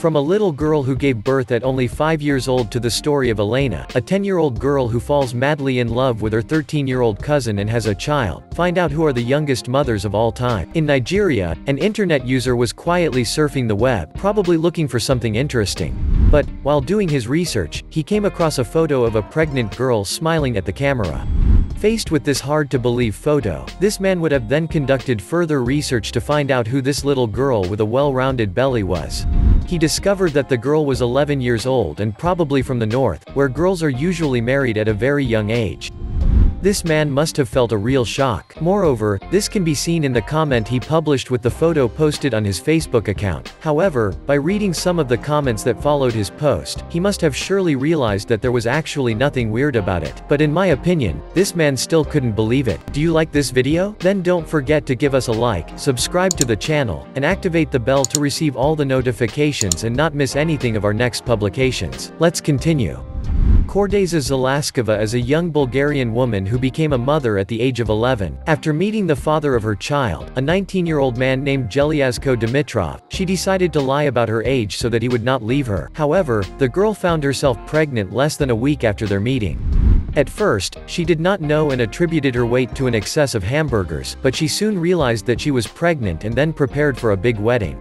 From a little girl who gave birth at only 5 years old to the story of Elena, a 10-year-old girl who falls madly in love with her 13-year-old cousin and has a child. Find out who are the youngest mothers of all time. In Nigeria, an internet user was quietly surfing the web, probably looking for something interesting. But, while doing his research, he came across a photo of a pregnant girl smiling at the camera. Faced with this hard-to-believe photo, this man would have then conducted further research to find out who this little girl with a well-rounded belly was. He discovered that the girl was 11 years old and probably from the north, where girls are usually married at a very young age. This man must have felt a real shock. Moreover, this can be seen in the comment he published with the photo posted on his Facebook account. However, by reading some of the comments that followed his post, he must have surely realized that there was actually nothing weird about it. But in my opinion, this man still couldn't believe it. Do you like this video? Then don't forget to give us a like, subscribe to the channel, and activate the bell to receive all the notifications and not miss anything of our next publications. Let's continue. Kordesa Zalaskova is a young Bulgarian woman who became a mother at the age of 11. After meeting the father of her child, a 19-year-old man named Gelyazko Dimitrov, she decided to lie about her age so that he would not leave her. However, the girl found herself pregnant less than a week after their meeting. At first, she did not know and attributed her weight to an excess of hamburgers, but she soon realized that she was pregnant and then prepared for a big wedding,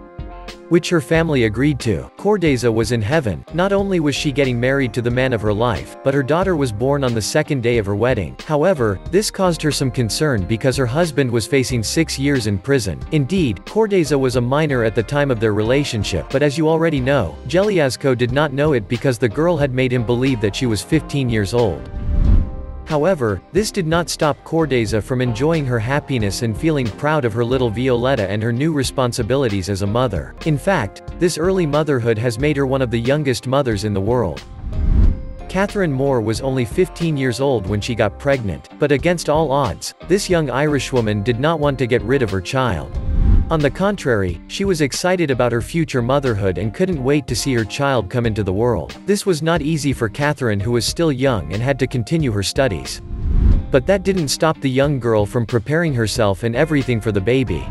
which her family agreed to. Kordesa was in heaven. Not only was she getting married to the man of her life, but her daughter was born on the second day of her wedding. However, this caused her some concern because her husband was facing 6 years in prison. Indeed, Kordesa was a minor at the time of their relationship, but as you already know, Gelyazko did not know it because the girl had made him believe that she was 15 years old. However, this did not stop Kordesa from enjoying her happiness and feeling proud of her little Violetta and her new responsibilities as a mother. In fact, this early motherhood has made her one of the youngest mothers in the world. Catherine Moore was only 15 years old when she got pregnant, but against all odds, this young Irishwoman did not want to get rid of her child. On the contrary, she was excited about her future motherhood and couldn't wait to see her child come into the world. This was not easy for Catherine, who was still young and had to continue her studies. But that didn't stop the young girl from preparing herself and everything for the baby.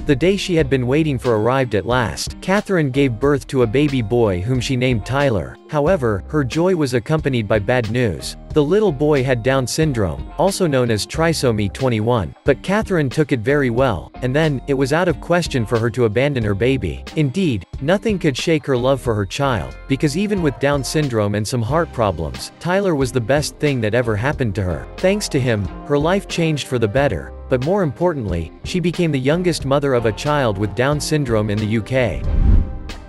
The day she had been waiting for arrived at last. Catherine gave birth to a baby boy whom she named Tyler. However, her joy was accompanied by bad news. The little boy had Down syndrome, also known as trisomy 21. But Catherine took it very well, and then, it was out of question for her to abandon her baby. Indeed, nothing could shake her love for her child, because even with Down syndrome and some heart problems, Tyler was the best thing that ever happened to her. Thanks to him, her life changed for the better, but more importantly, she became the youngest mother of a child with Down syndrome in the UK.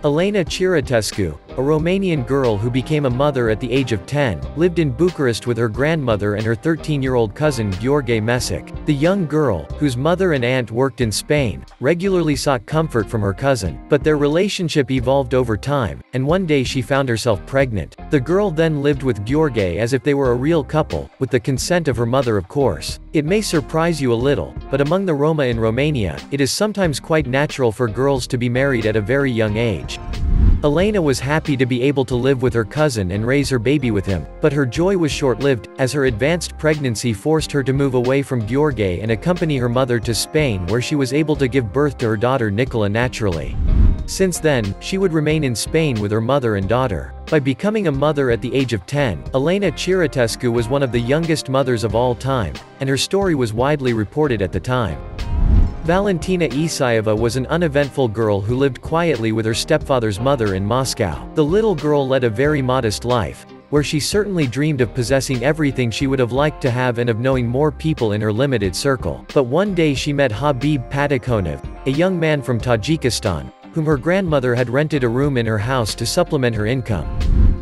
Elena Ciratescu, a Romanian girl who became a mother at the age of 10, lived in Bucharest with her grandmother and her 13-year-old cousin Gheorghe Mesic. The young girl, whose mother and aunt worked in Spain, regularly sought comfort from her cousin, but their relationship evolved over time, and one day she found herself pregnant. The girl then lived with Gheorghe as if they were a real couple, with the consent of her mother, of course. It may surprise you a little, but among the Roma in Romania, it is sometimes quite natural for girls to be married at a very young age. Elena was happy to be able to live with her cousin and raise her baby with him, but her joy was short-lived, as her advanced pregnancy forced her to move away from Gheorghe and accompany her mother to Spain, where she was able to give birth to her daughter Nicola naturally. Since then, she would remain in Spain with her mother and daughter. By becoming a mother at the age of 10, Elena Ciratescu was one of the youngest mothers of all time, and her story was widely reported at the time. Valentina Isayeva was an uneventful girl who lived quietly with her stepfather's mother in Moscow. The little girl led a very modest life, where she certainly dreamed of possessing everything she would have liked to have and of knowing more people in her limited circle. But one day she met Habib Patakonov, a young man from Tajikistan, whom her grandmother had rented a room in her house to supplement her income.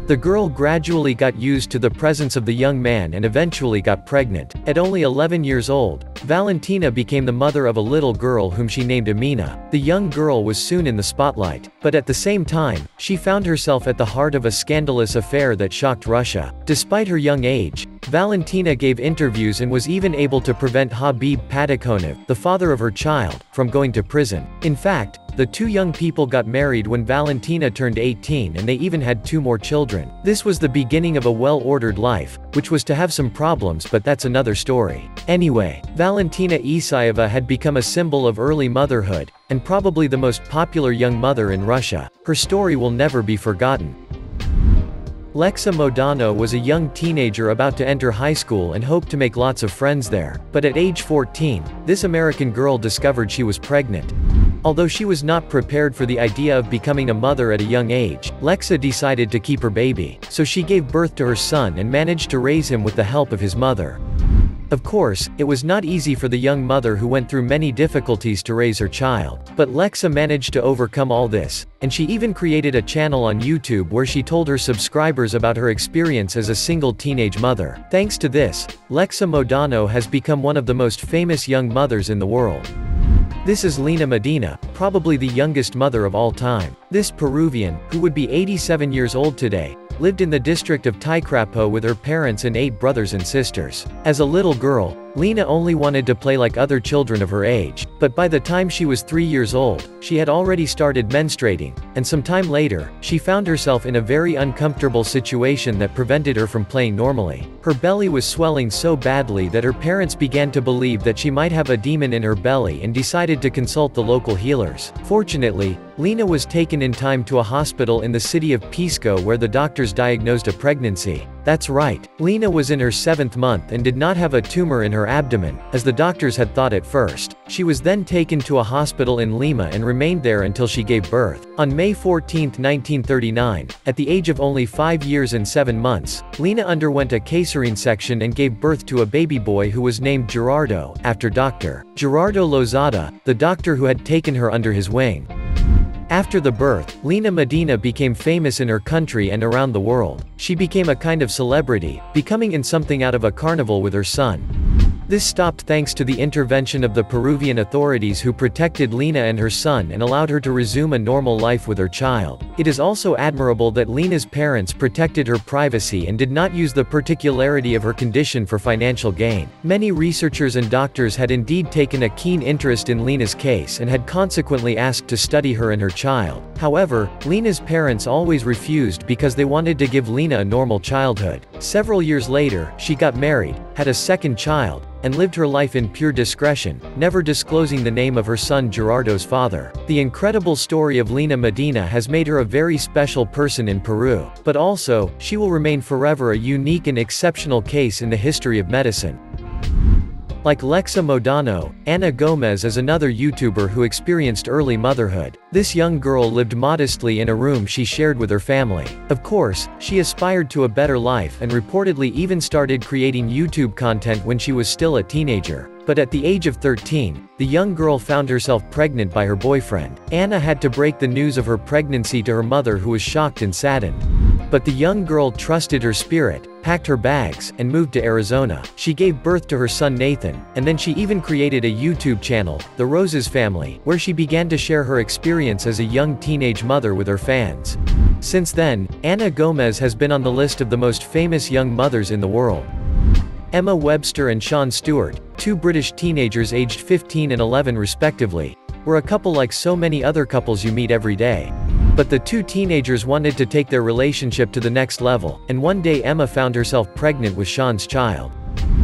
The girl gradually got used to the presence of the young man and eventually got pregnant. At only 11 years old, Valentina became the mother of a little girl whom she named Amina. The young girl was soon in the spotlight, but at the same time, she found herself at the heart of a scandalous affair that shocked Russia. Despite her young age, Valentina gave interviews and was even able to prevent Habib Patakonov, the father of her child, from going to prison. In fact, The two young people got married when Valentina turned 18 and they even had 2 more children. This was the beginning of a well-ordered life, which was to have some problems, but that's another story. Anyway, Valentina Isaeva had become a symbol of early motherhood, and probably the most popular young mother in Russia. Her story will never be forgotten. Lexa Modano was a young teenager about to enter high school and hoped to make lots of friends there. But at age 14, this American girl discovered she was pregnant. Although she was not prepared for the idea of becoming a mother at a young age, Lexa decided to keep her baby. So she gave birth to her son and managed to raise him with the help of his mother. Of course, it was not easy for the young mother who went through many difficulties to raise her child. But Lexa managed to overcome all this, and she even created a channel on YouTube where she told her subscribers about her experience as a single teenage mother. Thanks to this, Lexa Modano has become one of the most famous young mothers in the world. This is Elena Medina, probably the youngest mother of all time. This Peruvian, who would be 87 years old today, lived in the district of Taikrapo with her parents and 8 brothers and sisters. As a little girl, Lena only wanted to play like other children of her age, but by the time she was 3 years old, she had already started menstruating, and some time later, she found herself in a very uncomfortable situation that prevented her from playing normally. Her belly was swelling so badly that her parents began to believe that she might have a demon in her belly and decided to consult the local healers. Fortunately, Lena was taken in time to a hospital in the city of Pisco where the doctors diagnosed a pregnancy. That's right, Lena was in her 7th month and did not have a tumor in her abdomen, as the doctors had thought at first. She was then taken to a hospital in Lima and remained there until she gave birth. On May 14, 1939, at the age of only 5 years and 7 months, Lena underwent a caesarean section and gave birth to a baby boy who was named Gerardo, after Dr. Gerardo Lozada, the doctor who had taken her under his wing. After the birth, Lena Medina became famous in her country and around the world. She became a kind of celebrity, becoming in something out of a carnival with her son. This stopped thanks to the intervention of the Peruvian authorities who protected Lena and her son and allowed her to resume a normal life with her child. It is also admirable that Lena's parents protected her privacy and did not use the particularity of her condition for financial gain. Many researchers and doctors had indeed taken a keen interest in Lena's case and had consequently asked to study her and her child. However, Lena's parents always refused because they wanted to give Lena a normal childhood. Several years later, she got married, had a second child, and lived her life in pure discretion, never disclosing the name of her son Gerardo's father. The incredible story of Lena Medina has made her a very special person in Peru, but also, she will remain forever a unique and exceptional case in the history of medicine. Like Lexa Modano, Ana Gomez is another YouTuber who experienced early motherhood. This young girl lived modestly in a room she shared with her family. Of course, she aspired to a better life and reportedly even started creating YouTube content when she was still a teenager. But at the age of 13, the young girl found herself pregnant by her boyfriend. Anna had to break the news of her pregnancy to her mother, who was shocked and saddened. But the young girl trusted her spirit, packed her bags, and moved to Arizona. She gave birth to her son Nathan, and then she even created a YouTube channel, The Roses Family, where she began to share her experience as a young teenage mother with her fans. Since then, Ana Gomez has been on the list of the most famous young mothers in the world. Emma Webster and Sean Stewart, 2 British teenagers aged 15 and 11 respectively, were a couple like so many other couples you meet every day. But the 2 teenagers wanted to take their relationship to the next level, and one day Emma found herself pregnant with Sean's child.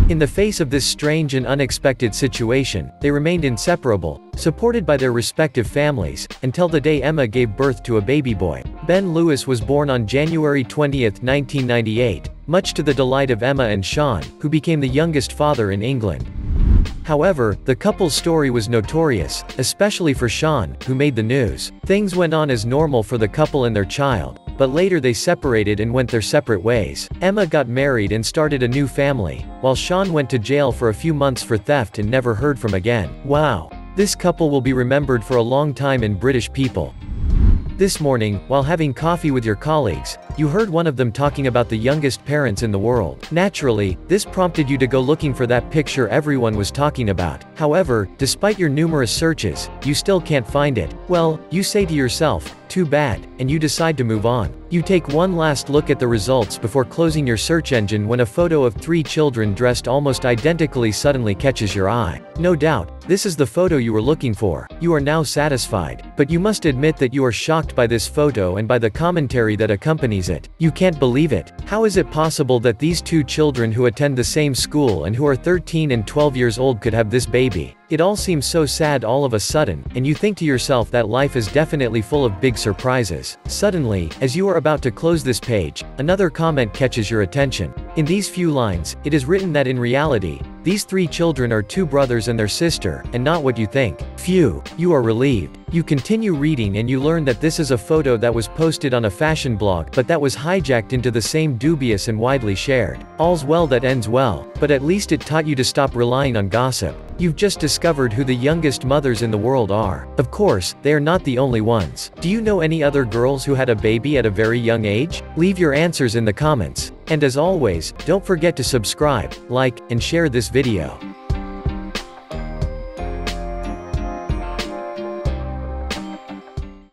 In the face of this strange and unexpected situation, they remained inseparable, supported by their respective families, until the day Emma gave birth to a baby boy. Ben Lewis was born on January 20, 1998, much to the delight of Emma and Sean, who became the youngest father in England. However, the couple's story was notorious, especially for Sean, who made the news. Things went on as normal for the couple and their child, but later they separated and went their separate ways. Emma got married and started a new family, while Sean went to jail for a few months for theft and never heard from again. Wow. This couple will be remembered for a long time in British people. This morning, while having coffee with your colleagues, you heard one of them talking about the youngest parents in the world. Naturally, this prompted you to go looking for that picture everyone was talking about. However, despite your numerous searches, you still can't find it. Well, you say to yourself, Too bad, and you decide to move on. You take one last look at the results before closing your search engine when a photo of 3 children dressed almost identically suddenly catches your eye. No doubt, this is the photo you were looking for. You are now satisfied, but you must admit that you are shocked by this photo and by the commentary that accompanies it. You can't believe it. How is it possible that these 2 children who attend the same school and who are 13 and 12 years old could have this baby? It all seems so sad all of a sudden, and you think to yourself that life is definitely full of big surprises. Suddenly, as you are about to close this page, another comment catches your attention. In these few lines, it is written that in reality, these 3 children are 2 brothers and their sister, and not what you think. Phew, you are relieved. You continue reading and you learn that this is a photo that was posted on a fashion blog, but that was hijacked into the same dubious and widely shared. All's well that ends well, but at least it taught you to stop relying on gossip. You've just discovered who the youngest mothers in the world are. Of course, they are not the only ones. Do you know any other girls who had a baby at a very young age? Leave your answers in the comments. And as always, don't forget to subscribe, like, and share this video.